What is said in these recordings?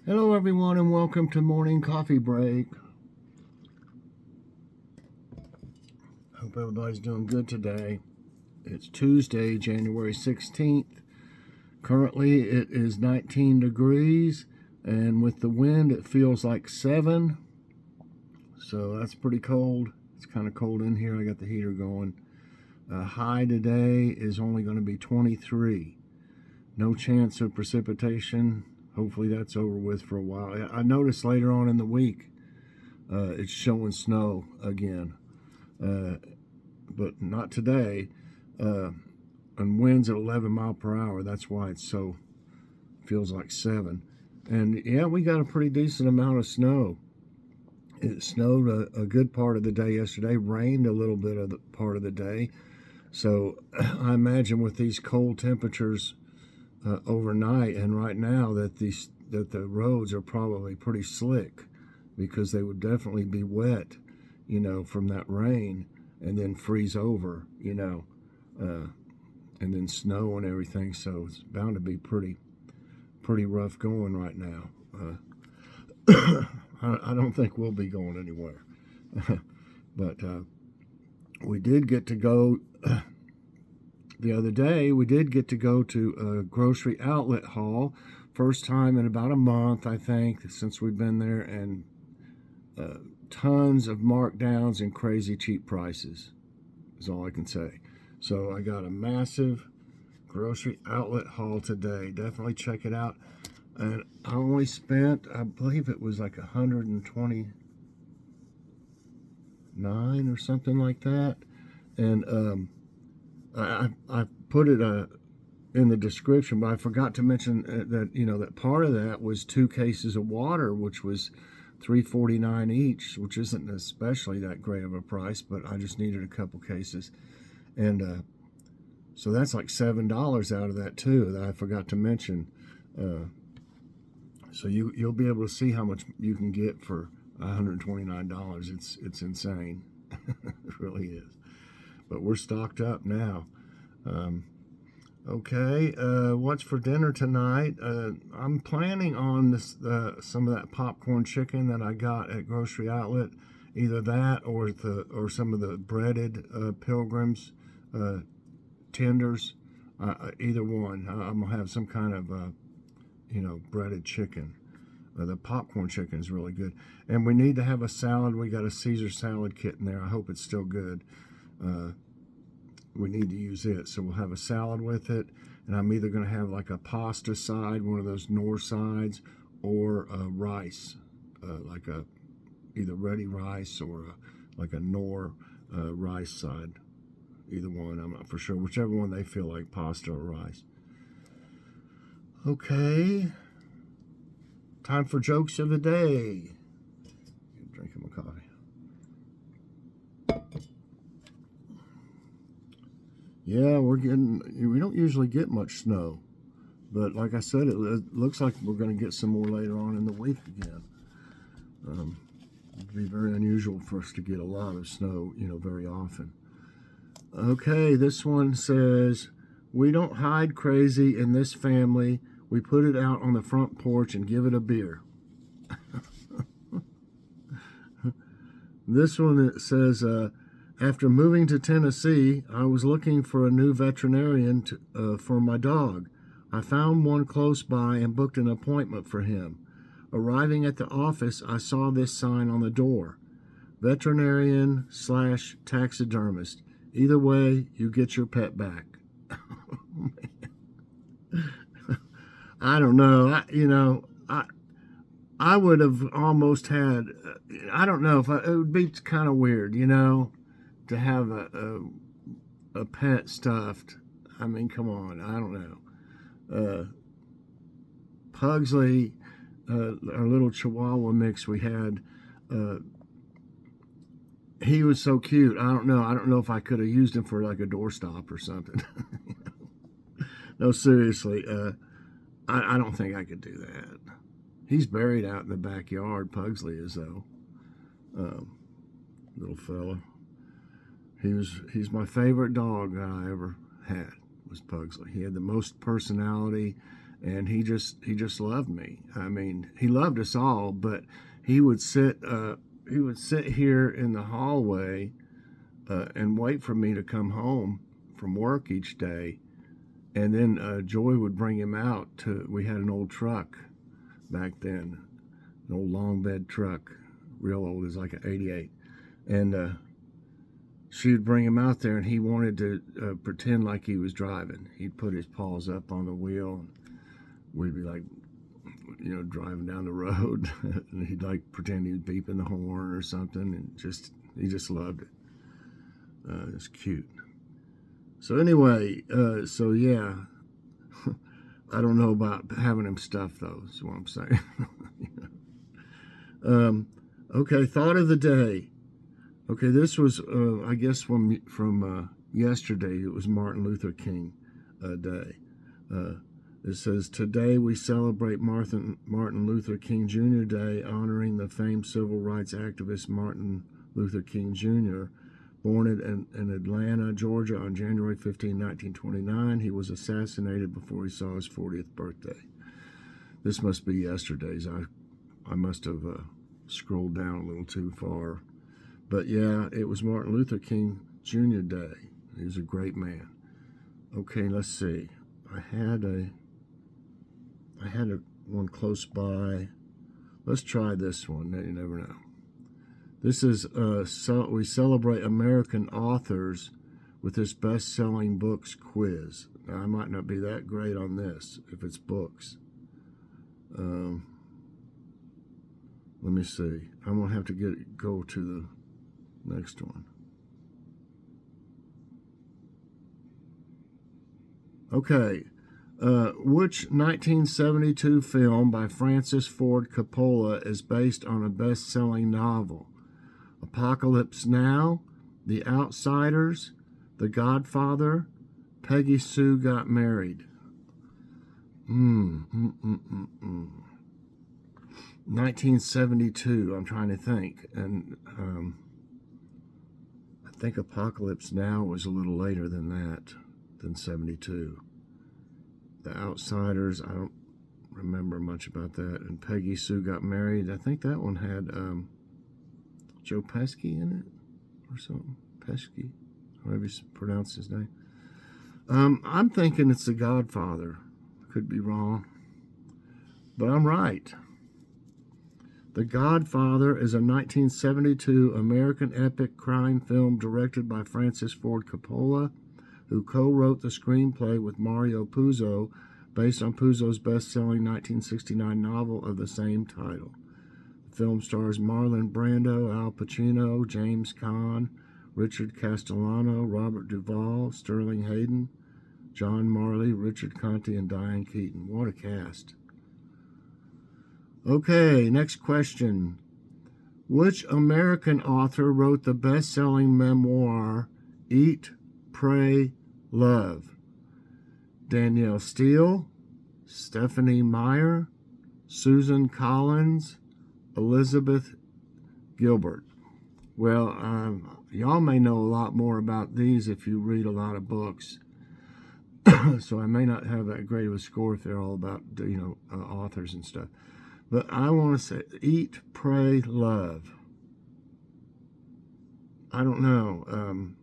Hello everyone and welcome to Morning Coffee Break. Hope everybody's doing good today. It's Tuesday, January 16th. Currently it is 19 degrees and with the wind it feels like 7. So that's pretty cold. It's kind of cold in here. I got the heater going. High today is only going to be 23. No chance of precipitation. Hopefully that's over with for a while. I noticed later on in the week it's showing snow again, but not today. And winds at 11 mile per hour. That's why it feels like 7. And yeah, we got a pretty decent amount of snow. It snowed a good part of the day yesterday. Rained a little bit of the part of the day. So I imagine with these cold temperatures overnight and right now that the roads are probably pretty slick because they would definitely be wet, from that rain and then freeze over, and then snow and everything. So it's bound to be pretty rough going right now. I don't think we'll be going anywhere, but we did get to go. The other day, we did get to go to a grocery outlet haul. First time in about a month, I think, since we've been there, and tons of markdowns and crazy cheap prices is all I can say. So I got a massive grocery outlet haul today. Definitely check it out. And I only spent, I believe it was like $129 or something like that. And I put it in the description, but I forgot to mention that that part of that was 2 cases of water, which was $3.49 each, which isn't especially that great of a price, but I just needed a couple cases, and so that's like $7 out of that too that I forgot to mention. So you'll be able to see how much you can get for $129. It's insane. It really is. But we're stocked up now. Okay, what's for dinner tonight? I'm planning on this some of that popcorn chicken that I got at Grocery Outlet. Either that or some of the breaded Pilgrims tenders. Either one. I'm gonna have some kind of breaded chicken. The popcorn chicken is really good, and we need to have a salad. We got a Caesar salad kit in there. I hope it's still good. We need to use it, so we'll have a salad with it, and I'm either going to have like a pasta side, one of those Knorr sides, or rice, like either ready rice or like a Knorr rice side. Either one, I'm not for sure. Whichever one they feel like, pasta or rice. Okay, time for jokes of the day. Drinking my coffee. Yeah, we don't usually get much snow, but like I said, it looks like we're going to get some more later on in the week again. It'd be very unusual for us to get a lot of snow, very often. Okay, this one says, we don't hide crazy in this family. We put it out on the front porch and give it a beer. This one says, after moving to Tennessee, I was looking for a new veterinarian for my dog. I found one close by and booked an appointment for him. Arriving at the office, I saw this sign on the door: veterinarian/taxidermist. Either way, you get your pet back. I don't know. I would have almost had. I don't know if it would be kind of weird, to have a pet stuffed. I mean, come on. I don't know. Pugsley, our little Chihuahua mix we had, he was so cute. I don't know if I could have used him for like a doorstop or something. No, seriously. I don't think I could do that. He's buried out in the backyard. Pugsley is, though. Little fella. He's my favorite dog that I ever had, was Pugsley. He had the most personality, and he just loved me. I mean, he loved us all, but he would sit here in the hallway and wait for me to come home from work each day, and then Joy would bring him out to. We had an old truck back then, an old long bed truck, real old, is like an '88, and she would bring him out there, and he wanted to pretend like he was driving. He'd put his paws up on the wheel, and we'd be like, driving down the road, and he'd like pretend he was beeping the horn or something, and he just loved it. It's cute. So anyway, so yeah, I don't know about having him stuffed though. Is what I'm saying. Okay, thought of the day. Okay, this was I guess from yesterday. It was Martin Luther King Day. It says, today we celebrate Martin Luther King Jr. Day, honoring the famed civil rights activist Martin Luther King Jr., born in Atlanta, Georgia on January 15, 1929. He was assassinated before he saw his 40th birthday. This must be yesterday's. I must have scrolled down a little too far. But yeah, it was Martin Luther King Jr. Day. He was a great man. Okay, let's see. I had one close by. Let's try this one. You never know. This is we celebrate American authors with this best-selling books quiz. Now, I might not be that great on this if it's books. Let me see. I'm gonna have to go to the next one. Okay. Which 1972 film by Francis Ford Coppola is based on a best-selling novel? Apocalypse Now, The Outsiders, The Godfather, Peggy Sue Got Married. 1972, I'm trying to think. And I think Apocalypse Now was a little later than that, than 72. The Outsiders, I don't remember much about that. And Peggy Sue Got Married, I think that one had Joe Pesci in it or something. Pesci, however you pronounce his name. I'm thinking it's The Godfather. Could be wrong, but I'm right. The Godfather is a 1972 American epic crime film directed by Francis Ford Coppola, who co-wrote the screenplay with Mario Puzo, based on Puzo's best-selling 1969 novel of the same title. The film stars Marlon Brando, Al Pacino, James Caan, Richard Castellano, Robert Duvall, Sterling Hayden, John Marley, Richard Conte, and Diane Keaton. What a cast. Okay, next question. Which American author wrote the best-selling memoir, Eat, Pray, Love? Danielle Steele, Stephanie Meyer, Susan Collins, Elizabeth Gilbert. Well, y'all may know a lot more about these if you read a lot of books. So I may not have that great of a score if they're all about, authors and stuff. But I want to say Eat, Pray, Love. I don't know.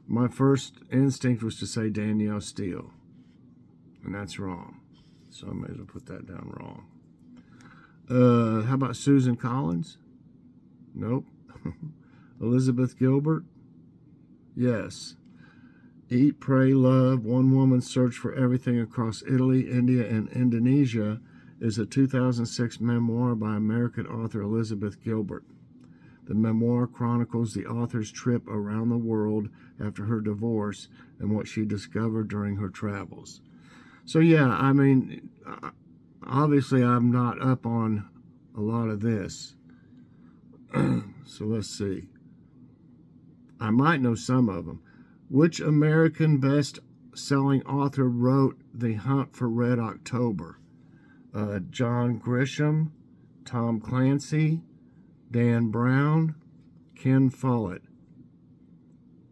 My first instinct was to say Danielle Steele, and that's wrong. So I may as well put that down wrong. How about Susan Collins? Nope. Elizabeth Gilbert? Yes. Eat, Pray, Love, One Woman's Search for Everything Across Italy, India, and Indonesia is a 2006 memoir by American author Elizabeth Gilbert. The memoir chronicles the author's trip around the world after her divorce and what she discovered during her travels. So yeah, I mean, obviously I'm not up on a lot of this. So let's see. I might know some of them. Which American best-selling author wrote The Hunt for Red October? John Grisham, Tom Clancy, Dan Brown, Ken Follett.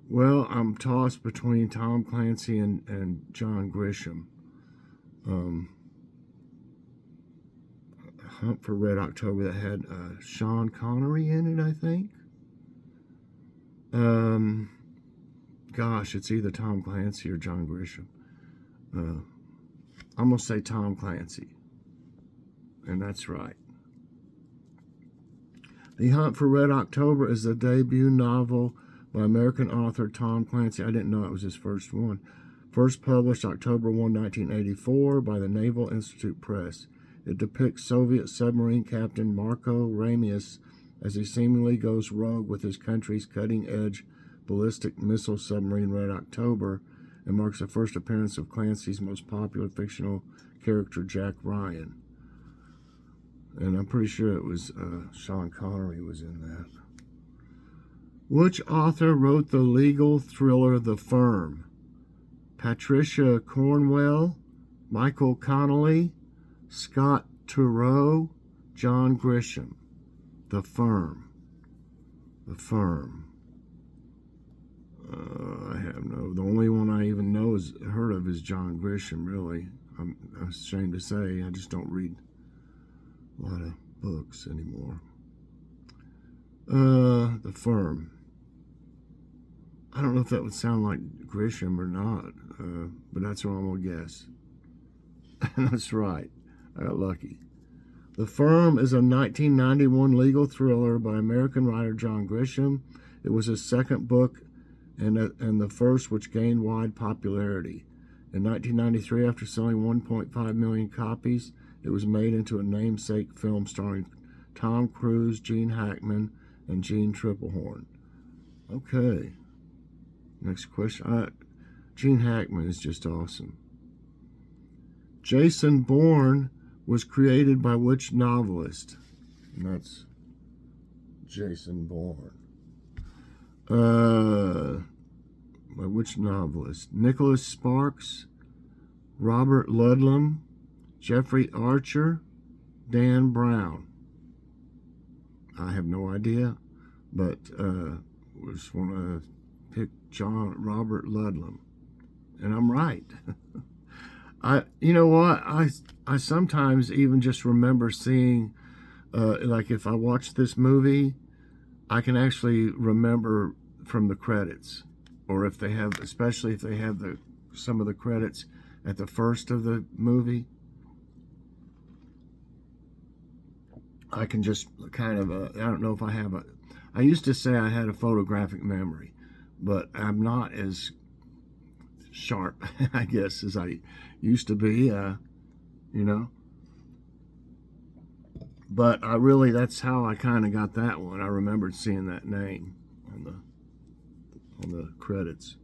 Well, I'm tossed between Tom Clancy and John Grisham. Hunt for Red October that had Sean Connery in it, I think. Gosh, it's either Tom Clancy or John Grisham. I'm going to say Tom Clancy. And that's right. The Hunt for Red October is the debut novel by American author Tom Clancy. I didn't know it was his first one. First published October 1, 1984 by the Naval Institute Press. It depicts Soviet submarine captain Marko Ramius as he seemingly goes rogue with his country's cutting-edge ballistic missile submarine Red October, and marks the first appearance of Clancy's most popular fictional character, Jack Ryan. And I'm pretty sure it was Sean Connery was in that. Which author wrote the legal thriller The Firm? Patricia Cornwell, Michael Connelly, Scott Turow, John Grisham. The Firm. The Firm. I have no. The only one I even heard of is John Grisham. Really, I'm ashamed to say I just don't read a lot of books anymore. The Firm. I don't know if that would sound like Grisham or not, but that's what I'm going to guess. And that's right. I got lucky. The Firm is a 1991 legal thriller by American writer John Grisham. It was his second book and the first which gained wide popularity. In 1993, after selling 1.5 million copies, it was made into a namesake film starring Tom Cruise, Gene Hackman, and Gene Triplehorn. Okay. Next question. Gene Hackman is just awesome. Jason Bourne was created by which novelist? And that's Jason Bourne. By which novelist? Nicholas Sparks, Robert Ludlum, Jeffrey Archer, Dan Brown. I have no idea, but just want to pick Robert Ludlum, and I'm right. You know what? I sometimes even just remember seeing, like if I watch this movie, I can actually remember from the credits, or if they have, especially if they have some of the credits at the first of the movie, I can just kind of, I don't know if I have I used to say I had a photographic memory, but I'm not as sharp, I guess, as I used to be, you know. But that's how I kind of got that one. I remembered seeing that name on the credits.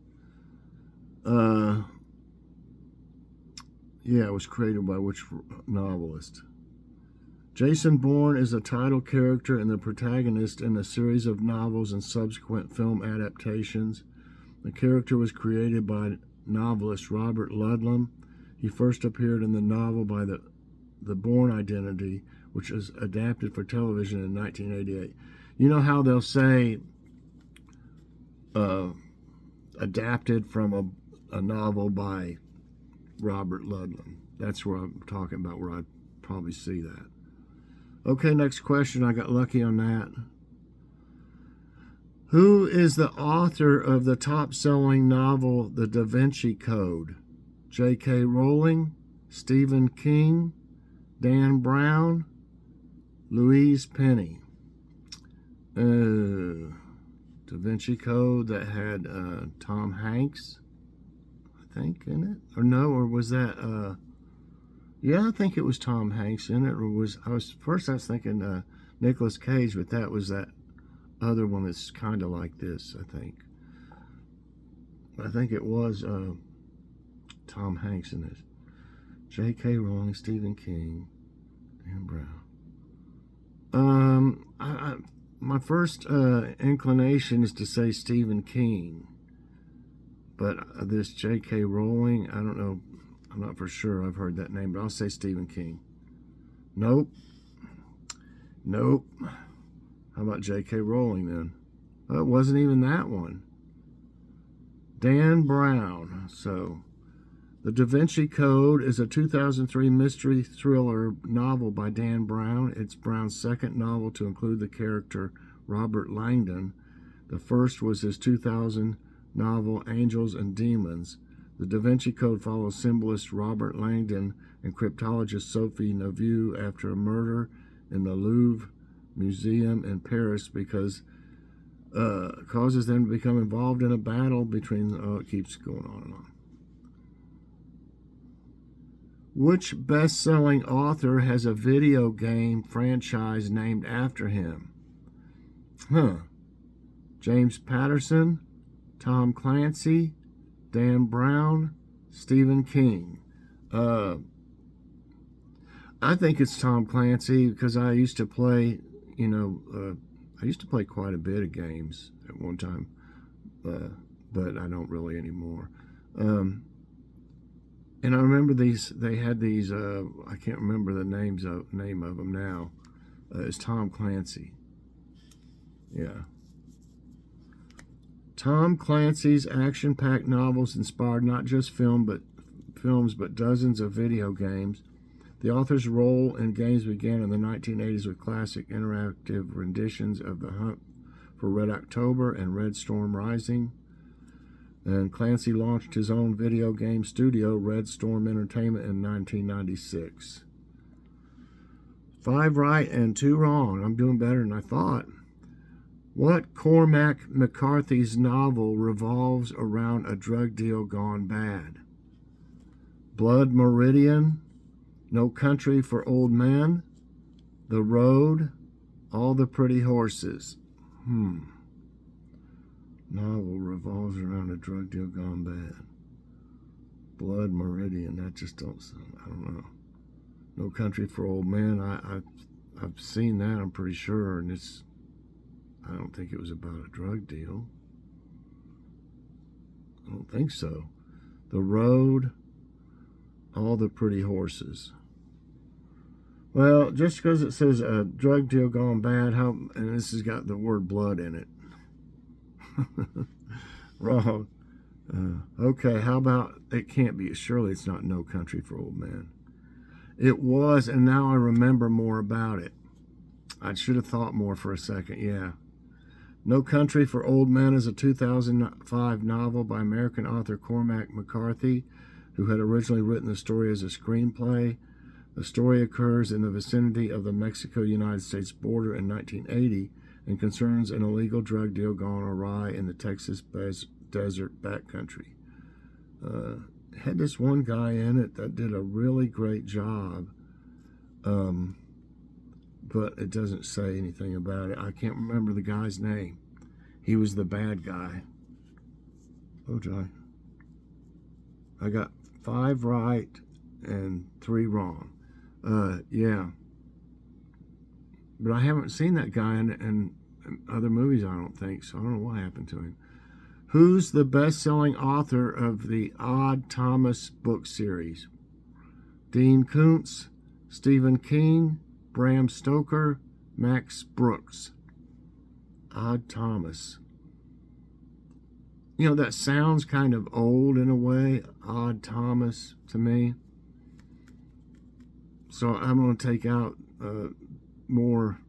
Yeah, it was created by which novelist? Jason Bourne is a title character and the protagonist in a series of novels and subsequent film adaptations. The character was created by novelist Robert Ludlum. He first appeared in the novel by the Bourne Identity, which was adapted for television in 1988. You know how they'll say adapted from a novel by Robert Ludlum? That's where I'm talking about, where I probably see that. Okay, next question. I got lucky on that. Who is the author of the top-selling novel The Da Vinci Code? J.K. Rowling, Stephen King, Dan Brown, Louise Penny. Da Vinci Code, that had Tom Hanks, I think, in it. Or no, or was that... yeah, I think it was Tom Hanks in it. Or I was thinking Nicolas Cage, but that was that other one that's kind of like this, I think. I think it was Tom Hanks in it. J.K. Rowling, Stephen King, Dan Brown. My first inclination is to say Stephen King, but this J.K. Rowling, I don't know. I'm not for sure. I've heard that name, but I'll say Stephen King. Nope. How about J.K. Rowling then? Well, it wasn't even that one. Dan Brown. So The Da Vinci Code is a 2003 mystery thriller novel by Dan Brown. It's Brown's second novel to include the character Robert Langdon. The first was his 2000 novel Angels and Demons. The Da Vinci Code follows symbolist Robert Langdon and cryptologist Sophie Neveu after a murder in the Louvre Museum in Paris because causes them to become involved in a battle between, it keeps going on and on. Which best-selling author has a video game franchise named after him? James Patterson, Tom Clancy, Dan Brown, Stephen King. I think it's Tom Clancy because I used to play, I used to play quite a bit of games at one time, but I don't really anymore. And I remember they had these, I can't remember the name of them now. It's Tom Clancy. Yeah. Tom Clancy's action-packed novels inspired not just films, but dozens of video games. The author's role in games began in the 1980s with classic interactive renditions of The Hunt for Red October and Red Storm Rising. And Clancy launched his own video game studio, Red Storm Entertainment, in 1996. 5 right and 2 wrong. I'm doing better than I thought. What Cormac McCarthy's novel revolves around a drug deal gone bad? Blood Meridian, No Country for Old Men, The Road, All the Pretty Horses. Novel revolves around a drug deal gone bad. Blood Meridian, that just don't sound, I don't know. No Country for Old Men, I've seen that, I'm pretty sure, and I don't think it was about a drug deal. I don't think so. The Road, All the Pretty Horses. Well, just because it says a drug deal gone bad, and this has got the word blood in it. Wrong. Okay, how about, it can't be, surely it's not No Country for Old Men. It was, and now I remember more about it. I should have thought more for a second, yeah. No Country for Old Men is a 2005 novel by American author Cormac McCarthy, who had originally written the story as a screenplay. The story occurs in the vicinity of the Mexico-United States border in 1980 and concerns an illegal drug deal gone awry in the Texas desert backcountry. Had this one guy in it that did a really great job, but it doesn't say anything about it. I can't remember the guy's name. He was the bad guy. Oh, Joy. I got 5 right and 3 wrong. Yeah. But I haven't seen that guy in other movies, I don't think, so I don't know what happened to him. Who's the best-selling author of the Odd Thomas book series? Dean Koontz, Stephen King, Bram Stoker, Max Brooks. Odd Thomas. That sounds kind of old in a way, Odd Thomas, to me. So I'm going to take out more,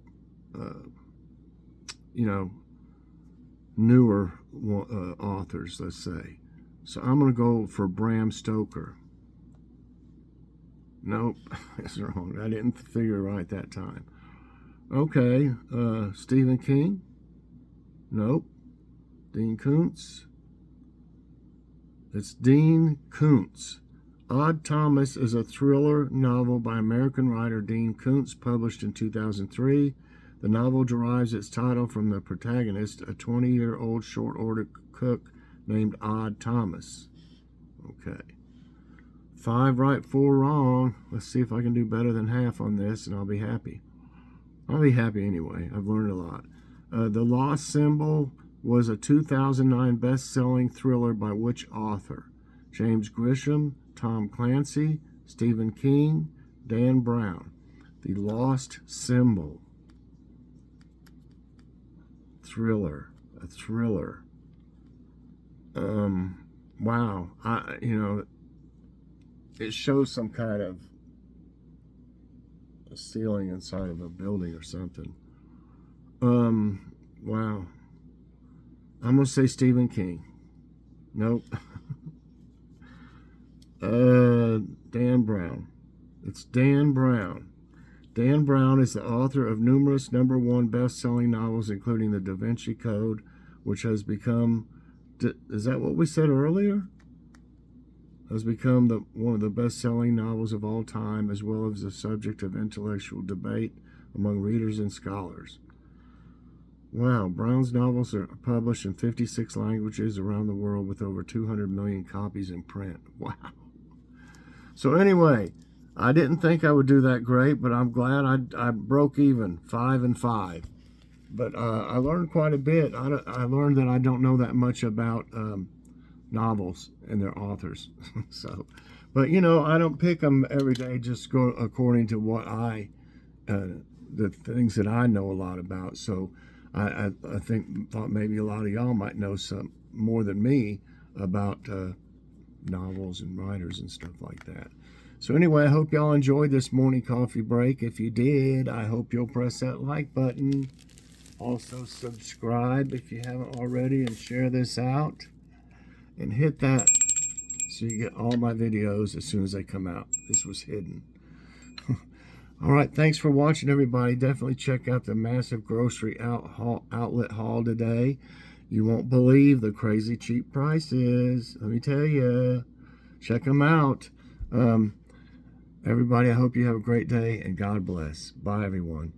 newer authors, let's say. So I'm going to go for Bram Stoker. Nope, that's wrong. I didn't figure it right that time. Okay, Stephen King? Nope. Dean Koontz? It's Dean Koontz. Odd Thomas is a thriller novel by American writer Dean Koontz, published in 2003. The novel derives its title from the protagonist, a 20-year-old short-order cook named Odd Thomas. Okay. 5 right, 4 wrong. Let's see if I can do better than half on this, and I'll be happy. I'll be happy anyway. I've learned a lot. The Lost Symbol was a 2009 best-selling thriller by which author? James Grisham, Tom Clancy, Stephen King, Dan Brown. The Lost Symbol. Thriller. A thriller. Wow. it shows some kind of a ceiling inside of a building or something. Wow. I'm gonna say Stephen King. Nope. Dan Brown. It's Dan Brown. Dan Brown is the author of numerous #1 best-selling novels, including The Da Vinci Code, which has become, is that what we said earlier? Has become one of the best-selling novels of all time, as well as the subject of intellectual debate among readers and scholars. Wow, Brown's novels are published in 56 languages around the world with over 200 million copies in print. Wow. So anyway, I didn't think I would do that great, but I'm glad I broke even, 5 and 5. But I learned quite a bit. I learned that I don't know that much about novels and their authors. So, but you know, I don't pick them every day. Just go according to what the things that I know a lot about. So, I thought maybe a lot of y'all might know some more than me about novels and writers and stuff like that. So anyway, I hope y'all enjoyed this morning coffee break. If you did, I hope you'll press that like button. Also subscribe if you haven't already, and share this out. And hit that so you get all my videos as soon as they come out. This was hidden. All right, thanks for watching, everybody. Definitely check out the massive grocery outlet haul today. You won't believe the crazy cheap prices. Let me tell you. Check them out. Everybody, I hope you have a great day, and God bless. Bye, everyone.